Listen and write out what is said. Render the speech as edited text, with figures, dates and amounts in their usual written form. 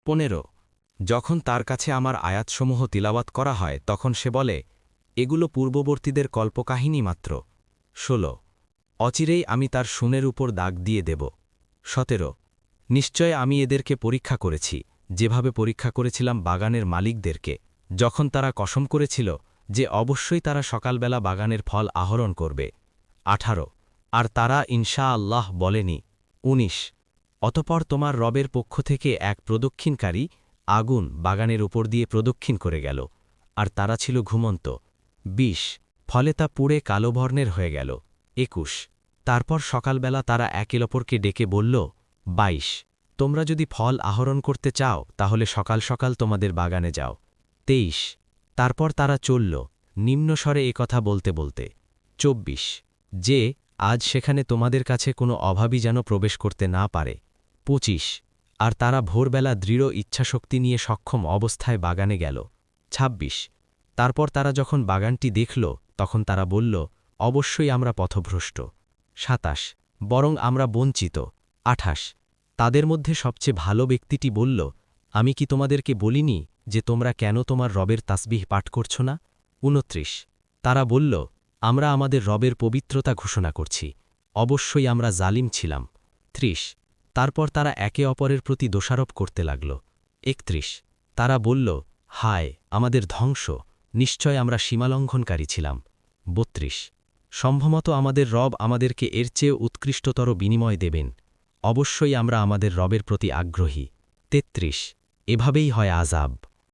15 যখন তার কাছে আমার আয়াতসমূহ তিলাওয়াত করা হয় তখন সে বলে এগুলো পূর্ববর্তীদের কল্পকাহিনী মাত্র 16 অচিরেই আমি তার শুনের উপর দাগ দিয়ে দেব 17 নিশ্চয় আমি এদেরকে পরীক্ষা করেছি যেভাবে পরীক্ষা করেছিলাম বাগানের মালিকদেরকে যখন তারা কসম করেছিল যে অবশ্যই তারা সকালবেলা বাগানের ফল আহরণ করবে 18 আর তারা ইনশা আল্লাহ বলেনি 19 অতপর তোমার রবের পক্ষ থেকে এক প্রদক্ষিণকারী আগুন বাগানের উপর দিয়ে প্রদক্ষিণ করে গেল আর তারা ছিল ঘুমন্ত 20 ফলে তা পুড়ে কালো বর্ণের হয়ে গেল 21 তারপর সকালবেলা তারা একে অপরকে ডেকে বলল 22 তোমরা যদি ফল আহরণ করতে চাও তাহলে সকাল সকাল তোমাদের বাগানে যাও 23 তারপর তারা চলল নিম্নস্বরে কথা বলতে বলতে 24 যে আজ সেখানে তোমাদের কাছে কোনো অভাবী যেন প্রবেশ করতে না পারে 25 আর তারা ভোরবেলা দৃঢ় ইচ্ছাশক্তি নিয়ে সক্ষম অবস্থায় বাগানে গেল 26 তারপর তারা যখন বাগানটি দেখল তখন তারা বলল অবশ্যই আমরা পথভ্রষ্ট 27 বরং আমরা বঞ্চিত 28 তাদের মধ্যে সবচেয়ে ভালো ব্যক্তিটি বলল আমি কি তোমাদেরকে বলিনি যে তোমরা কেন তোমার রবের তাসবিহ পাঠ করছ না 29 তারা বলল আমরা আমাদের রবের পবিত্রতা ঘোষণা করছি অবশ্যই আমরা জালিম ছিলাম 30 তারপর তারা একে অপরের প্রতি দোষারোপ করতে লাগল 31 তারা বলল হায় আমাদের ধ্বংস নিশ্চয় আমরা সীমালঙ্ঘনকারী ছিলাম 32 সম্ভবত আমাদের রব আমাদেরকে এর চেয়ে উৎকৃষ্টতর বিনিময় দেবেন অবশ্যই আমরা আমাদের রবের প্রতি আগ্রহী 33 এভাবেই হয় আযাব